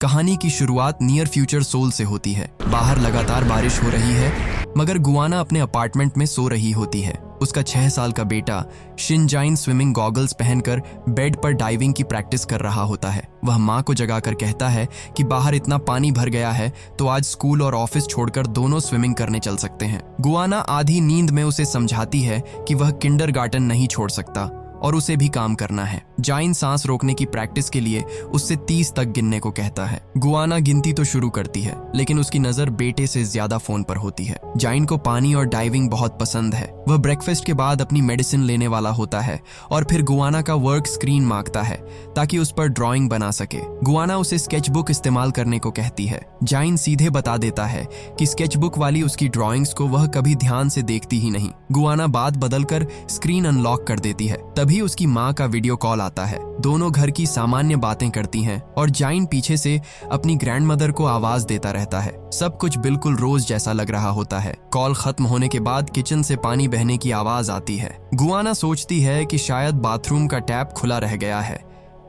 कहानी की शुरुआत नियर फ्यूचर सोल से होती है। बाहर लगातार बारिश हो रही है, मगर गुआना अपने अपार्टमेंट में सो रही होती है। उसका 6 साल का बेटा शिनजाइन स्विमिंग गॉगल्स पहनकर बेड पर डाइविंग की प्रैक्टिस कर रहा होता है। वह माँ को जगाकर कहता है कि बाहर इतना पानी भर गया है तो आज स्कूल और ऑफिस छोड़कर दोनों स्विमिंग करने चल सकते हैं। गुआना आधी नींद में उसे समझाती है कि वह किंडरगार्टन नहीं छोड़ सकता और उसे भी काम करना है। जाइन सांस रोकने की प्रैक्टिस के लिए उससे 30 तक गिनने को कहता है। गुआना गिनती तो शुरू करती है, लेकिन उसकी नजर बेटे से ज्यादा फोन पर होती है। जाइन को पानी और डाइविंग बहुत पसंद है। वह ब्रेकफास्ट के बाद अपनी मेडिसिन लेने वाला होता है और फिर गुआना का वर्क स्क्रीन मांगता है ताकि उस पर ड्राइंग बना सके। गुआना उसे स्केचबुक इस्तेमाल करने को कहती है। जाइन सीधे बता देता है कि स्केचबुक वाली उसकी ड्राइंग्स को वह कभी ध्यान से देखती ही नहीं। गुआना बात बदलकर स्क्रीन अनलॉक कर देती है। तभी उसकी माँ का वीडियो कॉल आता है। दोनों घर की सामान्य बातें करती हैं और जाइन पीछे से अपनी ग्रैंडमदर को आवाज देता रहता है। सब कुछ बिल्कुल रोज जैसा लग रहा होता है। कॉल खत्म होने के बाद किचन से पानी बहने की आवाज आती है। गुआना सोचती है कि शायद बाथरूम का टैप खुला रह गया है,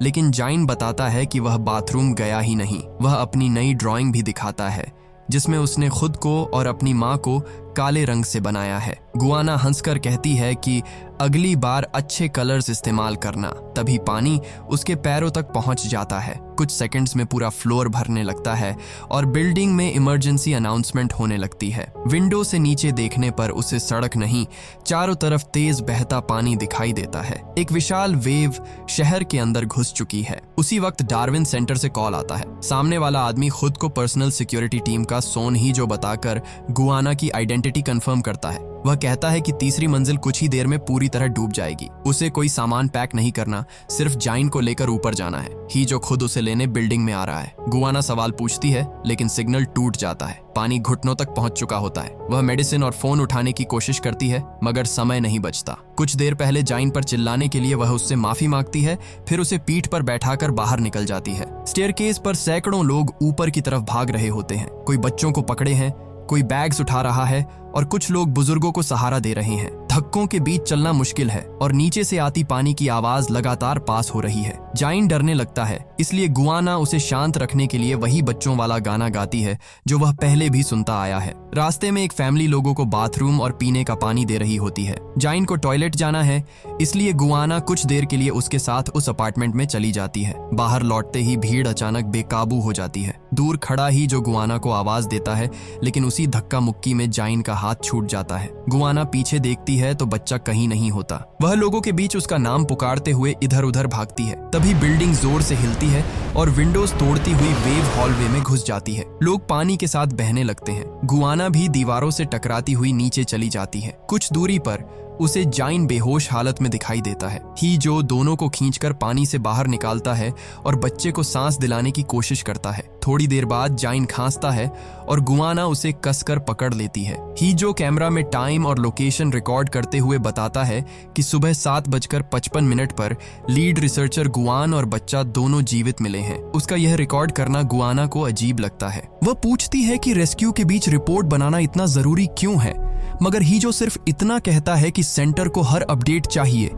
लेकिन जाइन बताता है कि वह बाथरूम गया ही नहीं। वह अपनी नई ड्राइंग भी दिखाता है जिसमें उसने खुद को और अपनी माँ को काले रंग से बनाया है। गुआना हंसकर कहती है कि अगली बार अच्छे कलर्स इस्तेमाल करना। तभी पानी उसके पैरों तक पहुंच जाता है। कुछ सेकंड्स में पूरा फ्लोर भरने लगता है और बिल्डिंग में इमरजेंसी अनाउंसमेंट होने लगती है। विंडो से नीचे देखने पर उसे सड़क नहीं, चारों तरफ तेज बहता पानी दिखाई देता है। एक विशाल वेव शहर के अंदर घुस चुकी है। उसी वक्त डार्विन सेंटर से कॉल आता है। सामने वाला आदमी खुद को पर्सनल सिक्योरिटी टीम का सोन ही जो बताकर गुआना की आइडेंटिटी कंफर्म करता है। वह कहता है कि तीसरी मंजिल कुछ ही देर में पूरी तरह डूब जाएगी। उसे कोई सामान पैक नहीं करना, सिर्फ जाइन को लेकर ऊपर जाना है। ही जो खुद उसे लेने बिल्डिंग में आ रहा है। गुआना सवाल पूछती है, लेकिन सिग्नल टूट जाता है। पानी घुटनों तक पहुंच चुका होता है। वह मेडिसिन और फोन उठाने की कोशिश करती है, मगर समय नहीं बचता। कुछ देर पहले जाइन पर चिल्लाने के लिए वह उससे माफी मांगती है, फिर उसे पीठ पर बैठाकर बाहर निकल जाती है। स्टेयरकेस पर सैकड़ों लोग ऊपर की तरफ भाग रहे होते हैं। कोई बच्चों को पकड़े हैं, कोई बैग्स उठा रहा है और कुछ लोग बुजुर्गों को सहारा दे रहे हैं। धक्कों के बीच चलना मुश्किल है और नीचे से आती पानी की आवाज लगातार पास हो रही है। जाइन डरने लगता है, इसलिए गुआना उसे शांत रखने के लिए वही बच्चों वाला गाना गाती है जो वह पहले भी सुनता आया है। रास्ते में एक फैमिली लोगों को बाथरूम और पीने का पानी दे रही होती है। जाइन को टॉयलेट जाना है, इसलिए गुआना कुछ देर के लिए उसके साथ उस अपार्टमेंट में चली जाती है। बाहर लौटते ही भीड़ अचानक बेकाबू हो जाती है। दूर खड़ा ही जो गुआना को आवाज देता है, लेकिन उसी धक्का मुक्की में जाइन का हाथ छूट जाता है। गुआना पीछे देखती है तो बच्चा कहीं नहीं होता। वह लोगों के बीच उसका नाम पुकारते हुए इधर उधर भागती है। तभी बिल्डिंग जोर से हिलती है और विंडोज तोड़ती हुई वेव हॉलवे में घुस जाती है। लोग पानी के साथ बहने लगते हैं। गुआना भी दीवारों से टकराती हुई नीचे चली जाती है। कुछ दूरी पर उसे जाइन बेहोश हालत में दिखाई देता है। ही जो दोनों को खींचकर पानी से बाहर निकालता है और बच्चे को सांस दिलाने की कोशिश करता है। थोड़ी देर बाद जाइन खांसता है और गुआना उसे कसकर पकड़ लेती है। ही जो कैमरा में टाइम और लोकेशन रिकॉर्ड करते हुए बताता है कि सुबह 7:55 पर लीड रिसर्चर गुआन और बच्चा दोनों जीवित मिले हैं। उसका यह रिकॉर्ड करना गुआना को अजीब लगता है। वह पूछती है कि रेस्क्यू के बीच रिपोर्ट बनाना इतना जरूरी क्यों है, मगर ही जो सिर्फ इतना कहता है कि सेंटर को हर अपडेट चाहिए।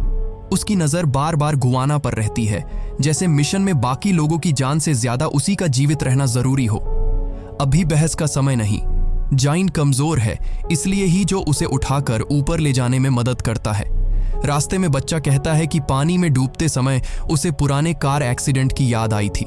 उसकी नजर बार बार गुआना पर रहती है, जैसे मिशन में बाकी लोगों की जान से ज्यादा उसी का जीवित रहना जरूरी हो। अभी बहस का समय नहीं। जाइन कमजोर है, इसलिए ही जो उसे उठाकर ऊपर ले जाने में मदद करता है। रास्ते में बच्चा कहता है कि पानी में डूबते समय उसे पुराने कार एक्सीडेंट की याद आई थी।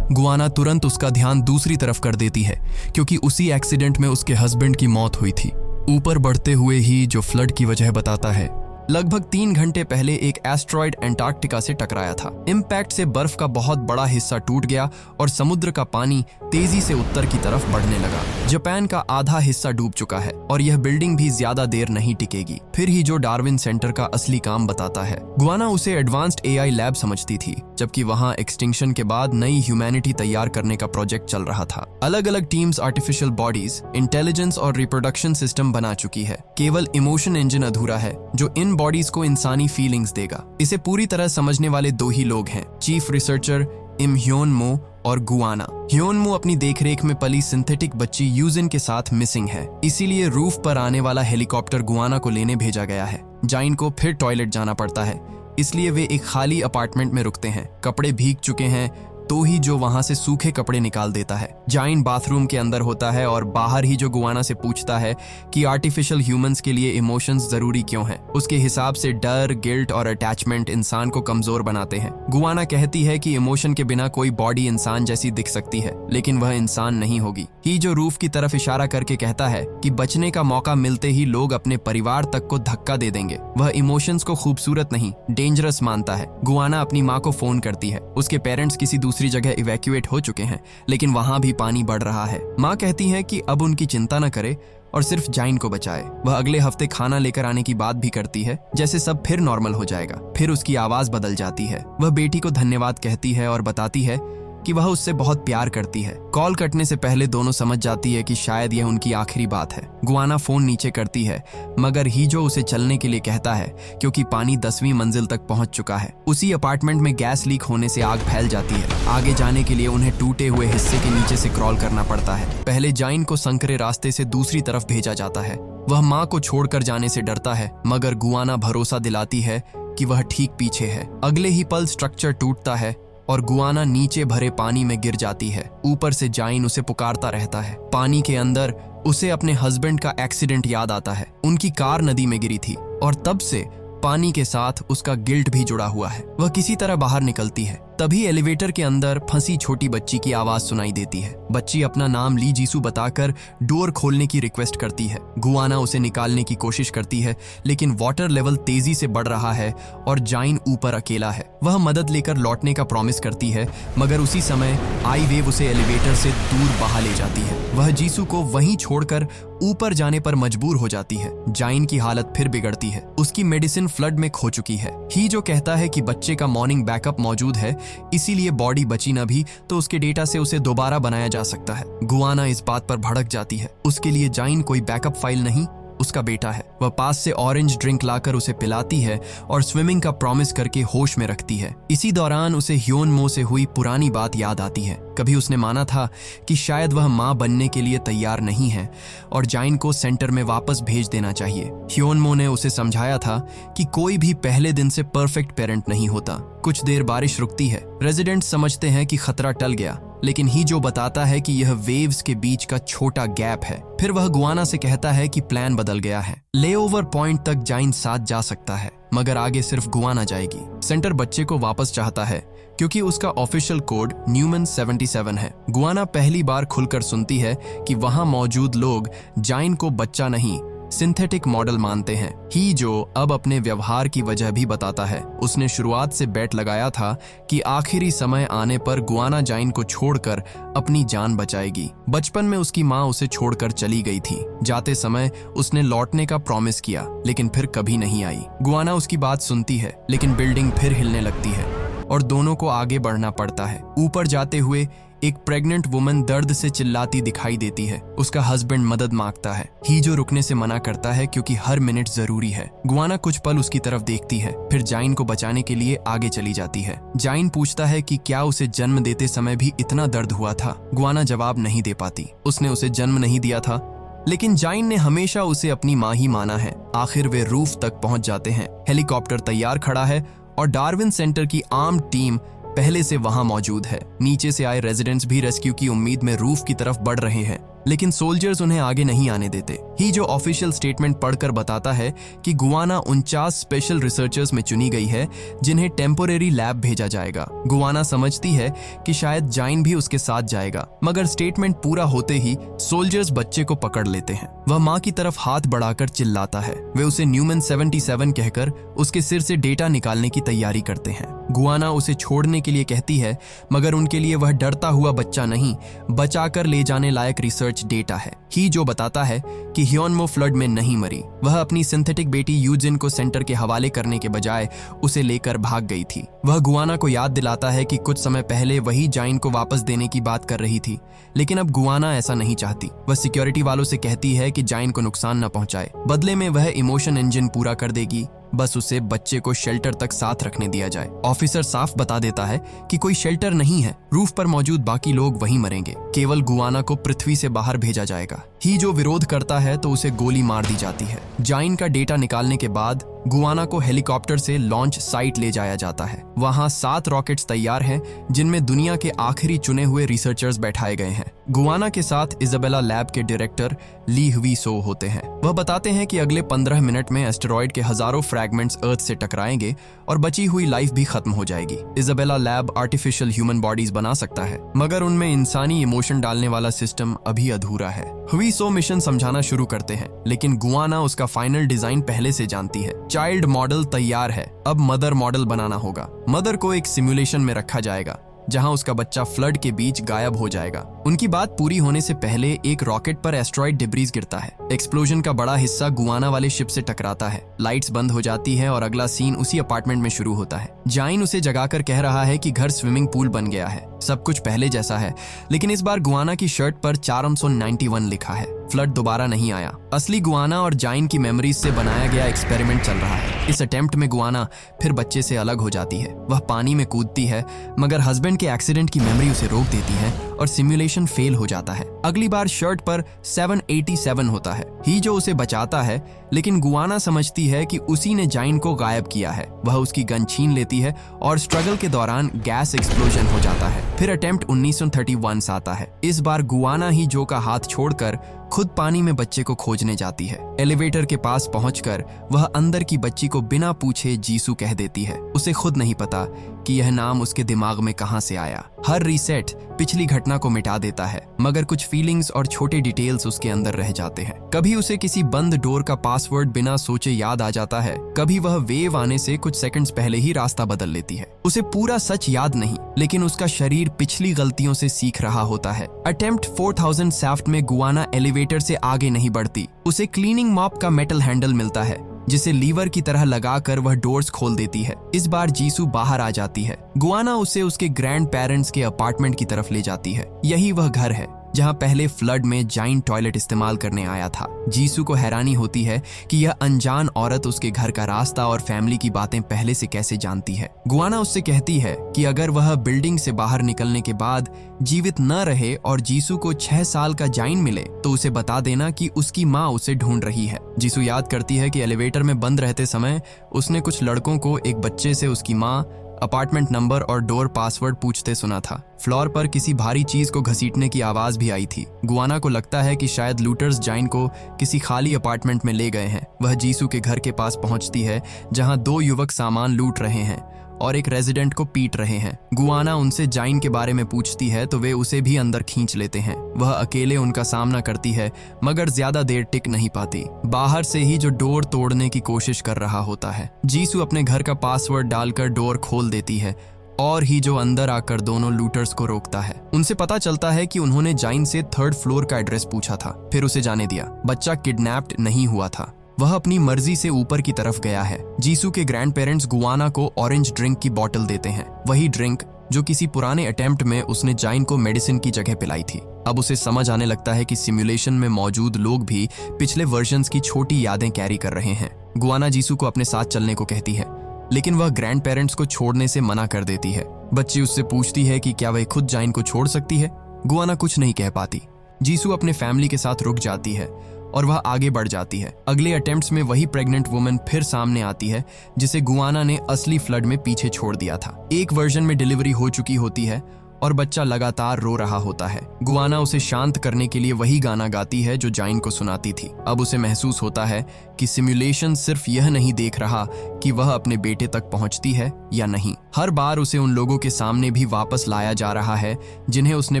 गुआना तुरंत उसका ध्यान दूसरी तरफ कर देती है, क्योंकि उसी एक्सीडेंट में उसके हस्बैंड की मौत हुई थी। ऊपर बढ़ते हुए ही जो फ्लड की वजह बताता है। लगभग 3 घंटे पहले एक एस्ट्रॉयड एंटार्क्टिका से टकराया था। इम्पैक्ट से बर्फ का बहुत बड़ा हिस्सा टूट गया और समुद्र का पानी तेजी से उत्तर की तरफ बढ़ने लगा। जापान का आधा हिस्सा डूब चुका है और यह बिल्डिंग भी ज्यादा देर नहीं टिकेगी। फिर ही जो डार्विन सेंटर का असली काम बताता है। गुआना उसे एडवांस्ड एआई लैब समझती थी, जबकि वहां एक्सटिंक्शन के बाद नई ह्यूमैनिटी तैयार करने का प्रोजेक्ट चल रहा था। अलग अलग टीम्स आर्टिफिशियल बॉडीज, इंटेलिजेंस और रिप्रोडक्शन सिस्टम बना चुकी है। केवल इमोशन इंजन अधूरा है जो इन बॉडीज को इंसानी फीलिंग्स देगा। इसे पूरी तरह समझने वाले 2 ही लोग हैं, चीफ रिसर्चर इम ह्योन मो और गुआना। ह्योन मो अपनी देखरेख में पली सिंथेटिक बच्ची यूजिन के साथ मिसिंग है, इसीलिए रूफ पर आने वाला हेलीकॉप्टर गुआना को लेने भेजा गया है। जाइन को फिर टॉयलेट जाना पड़ता है, इसलिए वे एक खाली अपार्टमेंट में रुकते हैं। कपड़े भीग चुके हैं, तो ही जो वहां से सूखे कपड़े निकाल देता है। जाइन बाथरूम के अंदर होता है और बाहर ही जो गुआना से पूछता है कि आर्टिफिशियल ह्यूमंस के लिए इमोशंस जरूरी क्यों हैं। उसके हिसाब से डर, गिल्ट और अटैचमेंट इंसान को कमजोर बनाते हैं। गुआना कहती है कि इमोशन के बिना कोई बॉडी इंसान जैसी दिख सकती है, लेकिन वह इंसान नहीं होगी। ही जो रूफ की तरफ इशारा करके कहता है कि बचने का मौका मिलते ही लोग अपने परिवार तक को धक्का दे देंगे। वह इमोशंस को खूबसूरत नहीं, डेंजरस मानता है। गुआना अपनी माँ को फोन करती है। उसके पेरेंट्स किसी दूसरी जगह इवैक्यूएट हो चुके हैं, लेकिन वहां भी पानी बढ़ रहा है। माँ कहती है कि अब उनकी चिंता न करे और सिर्फ जाइन को बचाए। वह अगले हफ्ते खाना लेकर आने की बात भी करती है, जैसे सब फिर नॉर्मल हो जाएगा। फिर उसकी आवाज बदल जाती है। वह बेटी को धन्यवाद कहती है और बताती है कि वह उससे बहुत प्यार करती है। कॉल कटने से पहले दोनों समझ जाती है कि शायद यह उनकी आखिरी बात है। गुआना फोन नीचे करती है, मगर हीजो उसे चलने के लिए कहता है क्योंकि पानी 10वीं मंजिल तक पहुंच चुका है। उसी अपार्टमेंट में गैस लीक होने से आग फैल जाती है। आगे जाने के लिए उन्हें टूटे हुए हिस्से के नीचे से क्रॉल करना पड़ता है। पहले जाइन को संकरे रास्ते से दूसरी तरफ भेजा जाता है। वह माँ को छोड़कर जाने से डरता है, मगर गुआना भरोसा दिलाती है कि वह ठीक पीछे है। अगले ही पल स्ट्रक्चर टूटता है और गुआना नीचे भरे पानी में गिर जाती है। ऊपर से जाइन उसे पुकारता रहता है। पानी के अंदर उसे अपने हस्बैंड का एक्सीडेंट याद आता है। उनकी कार नदी में गिरी थी और तब से पानी के साथ उसका गिल्ट भी जुड़ा हुआ है। वह किसी तरह बाहर निकलती है। तभी एलिवेटर के अंदर फंसी छोटी बच्ची की आवाज सुनाई देती है। बच्ची अपना नाम ली जीसू बताकर डोर खोलने की रिक्वेस्ट करती है। गुआना उसे निकालने की कोशिश करती है, लेकिन वाटर लेवल तेजी से बढ़ रहा है और जाइन ऊपर अकेला है। वह मदद लेकर लौटने का प्रॉमिस करती है, मगर उसी समय आई वेव उसे एलिवेटर से दूर बहा ले जाती है। वह जीसू को वहीं छोड़कर ऊपर जाने पर मजबूर हो जाती है। जाइन की हालत फिर बिगड़ती है। उसकी मेडिसिन फ्लड में खो चुकी है। ही जो कहता है कि बच्चे का मॉर्निंग बैकअप मौजूद है, इसीलिए बॉडी बची न भी तो उसके डेटा से उसे दोबारा बनाया जा सकता है। गुआना इस बात पर भड़क जाती है। उसके लिए जाइन कोई बैकअप फाइल नहीं, उसका बेटा है। वह पास से ऑरेंज ड्रिंक लाकर उसे पिलाती है और स्विमिंग का प्रॉमिस करके होश में रखती है। इसी दौरान उसे ह्योनमो से हुई पुरानी बात याद आती है। कभी उसने माना था कि शायद वह मां बनने के लिए तैयार नहीं है और जाइन को सेंटर में वापस भेज देना चाहिए। ह्योनमो ने उसे समझाया था कि कोई भी पहले दिन से परफेक्ट पेरेंट नहीं होता। कुछ देर बारिश रुकती है। रेजिडेंट्स समझते हैं कि खतरा टल गया, लेकिन ही जो बताता है कि यह वेव्स के बीच का छोटा गैप है। फिर वह गुआना से कहता है कि प्लान बदल गया है। लेओवर पॉइंट तक जाइन साथ जा सकता है, मगर आगे सिर्फ गुआना जाएगी। सेंटर बच्चे को वापस चाहता है क्योंकि उसका ऑफिशियल कोड न्यूमन 77 है। गुआना पहली बार खुलकर सुनती है कि वहां मौजूद लोग जाइन को बच्चा नहीं, सिंथेटिक मॉडल मानते हैं। ही जो अब अपने व्यवहार की वजह भी बताता है। उसने शुरुआत से बेट लगाया था कि आखिरी समय आने पर गुआना जाइन को छोड़कर अपनी जान बचाएगी। बचपन में उसकी माँ उसे छोड़कर चली गई थी। जाते समय उसने लौटने का प्रॉमिस किया, लेकिन फिर कभी नहीं आई। गुआना उसकी बात सुनती है, लेकिन बिल्डिंग फिर हिलने लगती है और दोनों को आगे बढ़ना पड़ता है। ऊपर जाते हुए एक प्रेग्नेंट वुमन दर्द से चिल्लाती दिखाई देती है। उसका हस्बैंड मदद मांगता है। ही जो रुकने से मना करता है क्योंकि हर मिनट जरूरी है। गुआना कुछ पल उसकी तरफ देखती है, फिर जाइन को बचाने के लिए आगे चली जाती है। जाइन पूछता है कि क्या उसे जन्म देते समय भी इतना दर्द हुआ था। गुआना जवाब नहीं दे पाती। उसने उसे जन्म नहीं दिया था, लेकिन जाइन ने हमेशा उसे अपनी माँ ही माना है। आखिर वे रूफ तक पहुंच जाते हैं। हेलीकॉप्टर तैयार खड़ा है और डार्विन सेंटर की आर्म टीम पहले से वहां मौजूद है। नीचे से आए रेजिडेंट्स भी रेस्क्यू की उम्मीद में रूफ की तरफ बढ़ रहे हैं, लेकिन सोल्जर्स उन्हें आगे नहीं आने देते। ही जो ऑफिशियल स्टेटमेंट पढ़कर बताता है कि गुआना 49 स्पेशल रिसर्चर्स में चुनी गई है, जिन्हें टेम्पोरेरी लैब भेजा जाएगा। गुआना समझती है कि शायद जाइन भी उसके साथ जाएगा, मगर स्टेटमेंट पूरा होते ही सोल्जर्स बच्चे को पकड़ लेते हैं। वह माँ की तरफ हाथ बढ़ाकर चिल्लाता है। वे उसे न्यूमन 77 कहकर उसके सिर से डेटा निकालने की तैयारी करते हैं। गुआना उसे छोड़ने के लिए कहती है, मगर उनके लिए वह डरता हुआ बच्चा नहीं, बचाकर ले जाने लायक रिसर्च डेटा है। ही जो बताता है कि ह्योनमो फ्लड में नहीं मरी। वह अपनी सिंथेटिक बेटी यूजिन को सेंटर के हवाले करने के बजाय उसे लेकर भाग गई थी। वह गुआना को याद दिलाता है कि कुछ समय पहले वही जाइन को वापस देने की बात कर रही थी, लेकिन अब गुआना ऐसा नहीं चाहती। वह सिक्योरिटी वालों से कहती है कि जाइन को नुकसान न पहुंचाए। बदले में वह इमोशन इंजन पूरा कर देगी, बस उसे बच्चे को शेल्टर तक साथ रखने दिया जाए। ऑफिसर साफ बता देता है कि कोई शेल्टर नहीं है, रूफ पर मौजूद बाकी लोग वहीं मरेंगे, केवल गुआना को पृथ्वी से बाहर भेजा जाएगा। ही जो विरोध करता है तो उसे गोली मार दी जाती है। जाइन का डेटा निकालने के बाद गुआना को हेलीकॉप्टर से लॉन्च साइट ले जाया जाता है। वहां 7 रॉकेट्स तैयार हैं, जिनमें दुनिया के आखिरी चुने हुए रिसर्चर्स बैठाए गए हैं। गुआना के साथ इजाबेला लैब के डायरेक्टर ली हुई सो होते हैं। वह बताते हैं कि अगले 15 मिनट में एस्टेरॉयड के हजारों फ्रैगमेंट्स अर्थ से टकराएंगे और बची हुई लाइफ भी खत्म हो जाएगी। Isabella lab artificial human bodies बना सकता है, मगर उनमें इंसानी इमोशन डालने वाला सिस्टम अभी अधूरा है। हुई सो मिशन समझाना शुरू करते हैं, लेकिन गुआना उसका फाइनल डिजाइन पहले से जानती है। चाइल्ड मॉडल तैयार है, अब मदर मॉडल बनाना होगा। मदर को एक सिमुलेशन में रखा जाएगा जहां उसका बच्चा फ्लड के बीच गायब हो जाएगा। उनकी बात पूरी होने से पहले एक रॉकेट पर एस्टेरॉयड डिब्रीज गिरता है। एक्सप्लोजन का बड़ा हिस्सा गुआना वाले शिप से टकराता है। लाइट्स बंद हो जाती है और अगला सीन उसी अपार्टमेंट में शुरू होता है। जाइन उसे जगाकर कह रहा है कि घर स्विमिंग पूल बन गया है, सब कुछ पहले जैसा है, लेकिन इस बार गुआना की शर्ट पर 491 लिखा है। फ्लड दोबारा नहीं आया। असली गुआना और जाइन की मेमोरीज से बनाया गया एक्सपेरिमेंट चल रहा है। इस अटेम्प्ट में गुआना फिर बच्चे से अलग हो जाती है। वह पानी में कूदती है, मगर हस्बैंड के एक्सीडेंट की मेमोरी उसे रोक देती है और सिमुलेशन फेल हो जाता है। अगली बार शर्ट पर 787 होता है, ही जो उसे बचाता है, लेकिन गुआना समझती है कि उसी ने जाइन को गायब किया है। वह उसकी गन छीन लेती है और स्ट्रगल के दौरान गैस एक्सप्लोजन हो जाता है। फिर अटेम्प्ट 1931 आता है। इस बार गुआना ही जो का हाथ छोड़कर खुद पानी में बच्चे को खोजने जाती है। एलिवेटर के पास पहुंचकर वह अंदर की बच्ची को बिना पूछे जीसू कह देती है। उसे खुद नहीं पता कि यह नाम उसके दिमाग में कहां से आया। हर रीसेट पिछली घटना को मिटा देता है, मगर कुछ फीलिंग्स और छोटे डिटेल्स उसके अंदर रह जाते हैं। कभी उसे किसी बंद डोर का पासवर्ड बिना सोचे याद आ जाता है, कभी वह वेव आने से कुछ सेकंड्स पहले ही रास्ता बदल लेती है। उसे पूरा सच याद नहीं, लेकिन उसका शरीर पिछली गलतियों से सीख रहा होता है। अटेम्प्ट 4000 सैफ्ट में गुआना एलिवेटर से आगे नहीं बढ़ती। उसे क्लीनिंग मॉप का मेटल हैंडल मिलता है, जिसे लीवर की तरह लगाकर वह डोर्स खोल देती है। इस बार जीसू बाहर आ जाती है। गुआना उसे उसके ग्रैंड पेरेंट्स के अपार्टमेंट की तरफ ले जाती है। यही वह घर है जहां पहले फ्लड में जाइंट टॉयलेट इस्तेमाल करने आया था। जीसू को हैरानी होती है कि यह अनजान औरत उसके घर का रास्ता और फैमिली की बातें पहले से कैसे जानती है। गुआना उससे कहती है कि अगर वह बिल्डिंग से बाहर निकलने के बाद जीवित न रहे और जीसू को 6 साल का जाइन मिले तो उसे बता देना कि उसकी माँ उसे ढूंढ रही है। जीसू याद करती है कि एलिवेटर में बंद रहते समय उसने कुछ लड़कों को एक बच्चे से उसकी माँ, अपार्टमेंट नंबर और डोर पासवर्ड पूछते सुना था। फ्लोर पर किसी भारी चीज को घसीटने की आवाज भी आई थी। गुआना को लगता है कि शायद लूटर्स जाइन को किसी खाली अपार्टमेंट में ले गए हैं। वह जीसू के घर के पास पहुंचती है, जहां 2 युवक सामान लूट रहे हैं और एक रेजिडेंट को पीट रहे हैं। गुआना उनसे जाइन के बारे में पूछती है तो वे उसे भी अंदर खींच लेते हैं। वह अकेले उनका सामना करती है, मगर ज्यादा देर टिक नहीं पाती। बाहर से ही जो डोर तोड़ने की कोशिश कर रहा होता है। जीसू अपने घर का पासवर्ड डालकर डोर खोल देती है और ही जो अंदर आकर दोनों लूटर्स को रोकता है। उनसे पता चलता है कि उन्होंने जाइन से 3rd फ्लोर का एड्रेस पूछा था, फिर उसे जाने दिया। बच्चा किडनैप्ड नहीं हुआ था, वह अपनी मर्जी से ऊपर की तरफ गया है। जीसू के ग्रैंड पेरेंट्स गुआना को ऑरेंज ड्रिंक की बोतल देते हैं, वही ड्रिंक जो किसी पुराने अटेम्प्ट में उसने जाइन को मेडिसिन की जगह पिलाई थी। अब उसे समझ आने लगता है कि सिमुलेशन में मौजूद लोग भी पिछले वर्जन्स की छोटी यादें कैरी कर रहे हैं। गुआना जीसू को अपने साथ चलने को कहती है, लेकिन वह ग्रैंड पेरेंट्स को छोड़ने से मना कर देती है। बच्ची उससे पूछती है कि क्या वह खुद जाइन को छोड़ सकती है। गुआना कुछ नहीं कह पाती। जीसू अपने फैमिली के साथ रुक जाती है और वह आगे बढ़ जाती है। अगले अटेम्प्ट्स में वही प्रेग्नेंट वुमन फिर सामने आती है, जिसे गुआना ने असली फ्लड में पीछे छोड़ दिया था। एक वर्जन में डिलीवरी हो चुकी होती है और बच्चा लगातार रो रहा होता है। गुआना उसे शांत करने के लिए वही गाना गाती है जो जाइन को सुनाती थी। अब उसे महसूस होता है कि सिमुलेशन सिर्फ यह नहीं देख रहा कि वह अपने बेटे तक पहुंचती है या नहीं। हर बार उसे उन लोगों के सामने भी वापस लाया जा रहा है जिन्हें उसने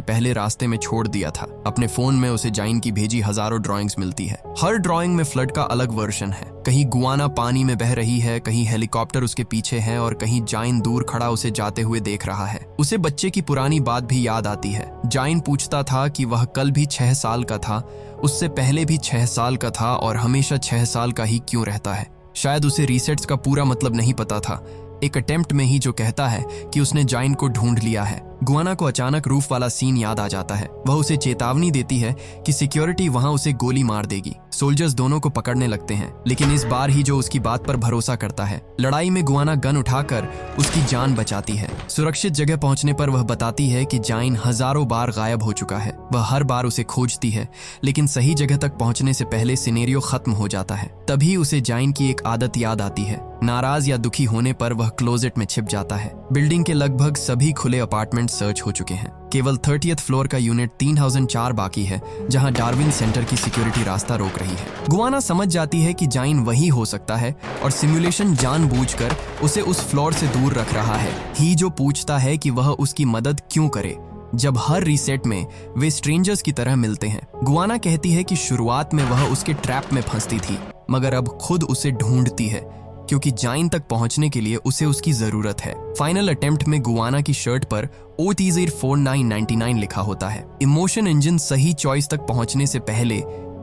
पहले रास्ते में छोड़ दिया था। अपने फोन में उसे जाइन की भेजी हजारों ड्राइंग्स मिलती है। हर ड्राइंग में फ्लड का अलग वर्जन है। कहीं गुआना पानी में बह रही है, कहीं हेलीकॉप्टर उसके पीछे है और कहीं जाइन दूर खड़ा उसे जाते हुए देख रहा है। उसे बच्चे की पुरानी बात भी याद आती है। जाइन पूछता था कि वह कल भी 6 साल का था, उससे पहले भी 6 साल का था और हमेशा 6 साल का ही क्यों रहता है। शायद उसे रीसेट्स का पूरा मतलब नहीं पता था। एक अटेम्प्ट में ही जो कहता है कि उसने जाइन को ढूंढ लिया है। गुआना को अचानक रूफ वाला सीन याद आ जाता है। वह उसे चेतावनी देती है कि सिक्योरिटी वहां उसे गोली मार देगी। सोल्जर्स दोनों को पकड़ने लगते हैं, लेकिन इस बार ही जो उसकी बात पर भरोसा करता है। लड़ाई में गुआना गन उठाकर उसकी जान बचाती है। सुरक्षित जगह पहुंचने पर वह बताती है कि जाइन हजारों बार गायब हो चुका है। वह हर बार उसे खोजती है, लेकिन सही जगह तक पहुंचने से पहले सिनेरियो खत्म हो जाता है। तभी उसे जाइन की एक आदत याद आती है। नाराज या दुखी होने पर वह क्लोजेट में छिप जाता है। बिल्डिंग के लगभग सभी खुले अपार्टमेंट सर्च हो चुके हैं। केवल 30th फ्लोर का यूनिट 3004 बाकी है, जहां डार्विन सेंटर की सिक्योरिटी रास्ता रोक रही है। गुआना समझ जाती है कि जाइन वही हो सकता है और सिमुलेशन जानबूझकर उसे उस फ्लोर से दूर रख रहा है। ही जो पूछता है कि वह उसकी मदद क्यों करे जब हर रीसेट में वे स्ट्रेंजर्स की तरह मिलते हैं। गुआना कहती है कि शुरुआत में वह उसके ट्रैप में फंसती थी, मगर अब खुद उसे ढूंढती है क्योंकि जाइन तक पहुंचने के लिए उसे उसकी जरूरत है। फाइनल अटेम्प्ट में गुआना की शर्ट पर OTZ 4999 लिखा होता है। इमोशन इंजन सही चॉइस तक पहुंचने से पहले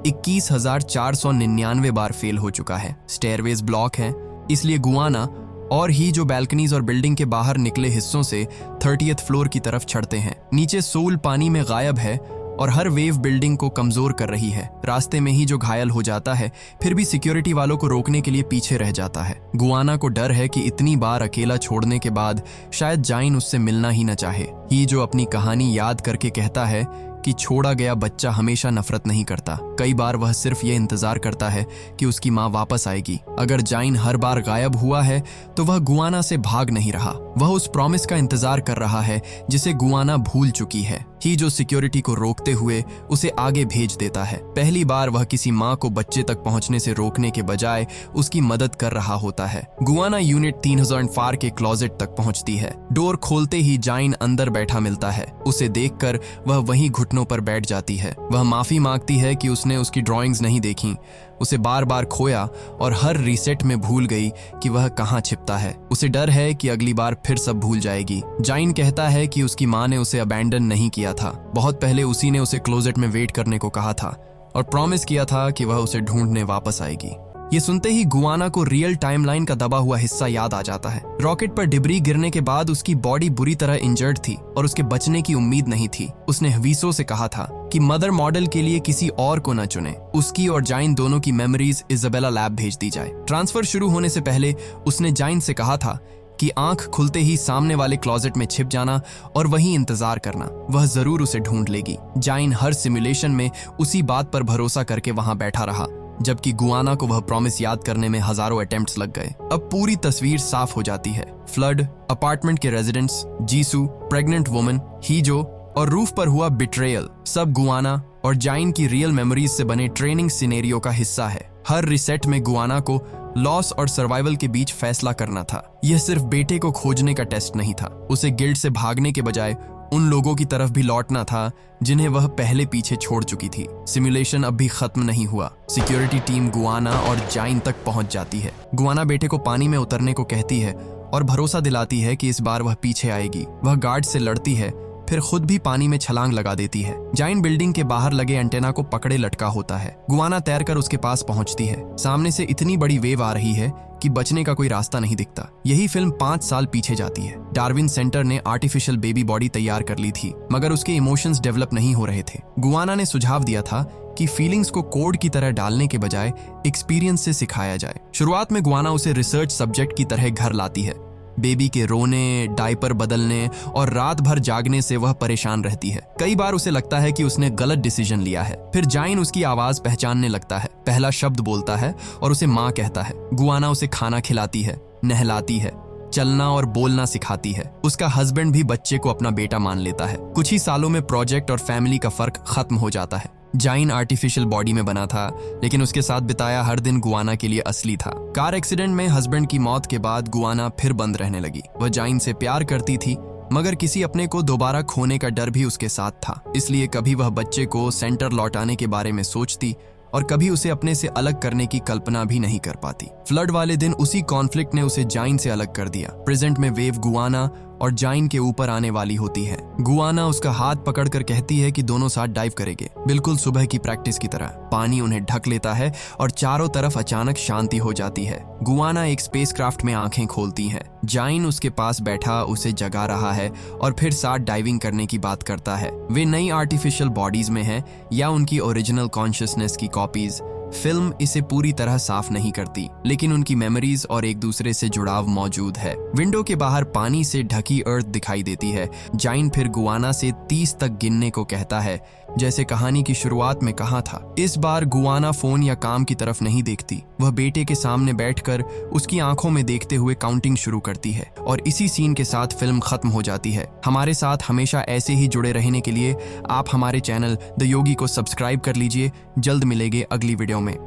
21,499 बार फेल हो चुका है। स्टेयरवेज ब्लॉक है, इसलिए गुआना और ही जो बैल्कनीज और बिल्डिंग के बाहर निकले हिस्सों से 30th फ्लोर की तरफ चढ़ते हैं। नीचे सोल पानी में गायब है और हर वेव बिल्डिंग को कमजोर कर रही है। रास्ते में ही जो घायल हो जाता है, फिर भी सिक्योरिटी वालों को रोकने के लिए पीछे रह जाता है। गुआना को डर है कि इतनी बार अकेला छोड़ने के बाद शायद जाइन उससे मिलना ही न चाहे। ही जो अपनी कहानी याद करके कहता है कि छोड़ा गया बच्चा हमेशा नफरत नहीं करता। कई बार वह सिर्फ ये इंतजार करता है कि उसकी माँ वापस आएगी। अगर जाइन हर बार गायब हुआ है तो वह गुआना से भाग नहीं रहा। वह उस प्रॉमिस का इंतजार कर रहा है जिसे गुआना भूल चुकी है। ही जो सिक्योरिटी को रोकते हुए उसे आगे भेज देता है। पहली बार वह किसी माँ को बच्चे तक पहुंचने से रोकने के बजाय उसकी मदद कर रहा होता है। गुआना यूनिट 3004 के क्लोजेट तक पहुंचती है। डोर खोलते ही जाइन अंदर बैठा मिलता है। उसे देखकर वह वहीं घुटनों पर बैठ जाती है। वह माफी मांगती है कि उसने उसकी ड्राइंग्स नहीं देखी, उसे बार बार खोया और हर रीसेट में भूल गई कि वह कहाँ छिपता है। उसे डर है कि अगली बार फिर सब भूल जाएगी। जाइन कहता है कि उसकी माँ ने उसे अबैंडन नहीं किया था। बहुत पहले उसी ने उसे क्लोजेट में वेट करने को कहा था और प्रॉमिस किया था कि वह उसे ढूंढने वापस आएगी। ये सुनते ही गुआना को रियल टाइमलाइन का दबा हुआ हिस्सा याद आ जाता है। रॉकेट पर डिब्री गिरने के बाद उसकी बॉडी बुरी तरह इंजर्ड थी और उसके बचने की उम्मीद नहीं थी। उसने हवीसो से कहा था कि मदर मॉडल के लिए किसी और को न चुने। उसकी और जाइन दोनों की मेमोरीज इजाबेला लैब भेज दी जाए। ट्रांसफर शुरू होने से पहले उसने जाइन से कहा था कि आंख खुलते ही सामने वाले क्लोजेट में छिप जाना और वहीं इंतजार करना। वह जरूर उसे ढूंढ लेगी। जाइन हर सिमुलेशन में उसी बात पर भरोसा करके वहां बैठा रहा, जबकि गुआना को वह प्रॉमिस याद करने में हजारों अटेम्प्ट्स लग गए। अब पूरी तस्वीर साफ हो जाती है। फ्लड, अपार्टमेंट के रेजिडेंट्स, जीसू, प्रेग्नेंट वुमन, हीजो और रूफ पर हुआ बिट्रेयल, सब गुआना और जाइन की रियल मेमोरीज से बने ट्रेनिंग सिनेरियो का हिस्सा है। हर रिसेट में गुआना को लॉस और सर्वाइवल के बीच फैसला करना था। यह सिर्फ बेटे को खोजने का टेस्ट नहीं था। उसे गिल्ड से भागने के बजाय उन लोगों की तरफ भी लौटना था जिन्हें वह पहले पीछे छोड़ चुकी थी। सिमुलेशन अब भी खत्म नहीं हुआ। सिक्योरिटी टीम गुआना और जाइन तक पहुंच जाती है। गुआना बेटे को पानी में उतरने को कहती है और भरोसा दिलाती है कि इस बार वह पीछे आएगी। वह गार्ड से लड़ती है, फिर खुद भी पानी में छलांग लगा देती है। जाइन बिल्डिंग के बाहर लगे एंटेना को पकड़े लटका होता है। गुआना तैरकर उसके पास पहुंचती है। सामने से इतनी बड़ी वेव आ रही है कि बचने का कोई रास्ता नहीं दिखता। यही फिल्म 5 साल पीछे जाती है। डार्विन सेंटर ने आर्टिफिशियल बेबी बॉडी तैयार कर ली थी, मगर उसके इमोशंस डेवलप नहीं हो रहे थे। गुआना ने सुझाव दिया था कि फीलिंग्स को कोड की तरह डालने के बजाय एक्सपीरियंस से सिखाया जाए। शुरुआत में गुआना उसे रिसर्च सब्जेक्ट की तरह घर लाती है। बेबी के रोने, डायपर बदलने और रात भर जागने से वह परेशान रहती है। कई बार उसे लगता है कि उसने गलत डिसीजन लिया है। फिर जाइन उसकी आवाज पहचानने लगता है, पहला शब्द बोलता है और उसे माँ कहता है। गुआना उसे खाना खिलाती है, नहलाती है, चलना और बोलना सिखाती है। उसका हस्बैंड भी बच्चे को अपना बेटा मान लेता है। कुछ ही सालों में प्रोजेक्ट और फैमिली का फर्क खत्म हो जाता है। जाइन आर्टिफिशियल बॉडी में बना था, लेकिन उसके साथ बिताया हर दिन गुआना के लिए असली था। कार एक्सीडेंट में हस्बैंड की मौत के बाद गुआना फिर बंद रहने लगी। वह जाइन से प्यार करती थी, मगर किसी अपने को दोबारा खोने का डर भी उसके साथ था। इसलिए कभी वह बच्चे को सेंटर लौटाने के बारे में सोचती और कभी उसे अपने से अलग करने की कल्पना भी नहीं कर पाती। फ्लड वाले दिन उसी कॉन्फ्लिक्ट ने उसे जाइन से अलग कर दिया। प्रेजेंट में वेव गुआना और जाइन के ऊपर आने वाली होती है। गुआना उसका हाथ पकड़कर कहती है कि दोनों साथ डाइव करेंगे, बिल्कुल सुबह की प्रैक्टिस की तरह। पानी उन्हें ढक लेता है और चारों तरफ अचानक शांति हो जाती है। गुआना एक स्पेसक्राफ्ट में आंखें खोलती है। जाइन उसके पास बैठा उसे जगा रहा है और फिर साथ डाइविंग करने की बात करता है। वे नई आर्टिफिशियल बॉडीज में हैं या उनकी ओरिजिनल कॉन्शियसनेस की कॉपीज। फिल्म इसे पूरी तरह साफ नहीं करती, लेकिन उनकी मेमोरीज और एक दूसरे से जुड़ाव मौजूद है। विंडो के बाहर पानी से ढकी अर्थ दिखाई देती है। जाइन फिर गुआना से 30 तक गिनने को कहता है, जैसे कहानी की शुरुआत में कहा था। इस बार गुआना फोन या काम की तरफ नहीं देखती। वह बेटे के सामने बैठकर उसकी आंखों में देखते हुए काउंटिंग शुरू करती है और इसी सीन के साथ फिल्म खत्म हो जाती है। हमारे साथ हमेशा ऐसे ही जुड़े रहने के लिए आप हमारे चैनल द योगी को सब्सक्राइब कर लीजिए। जल्द मिलेंगे अगली वीडियो में।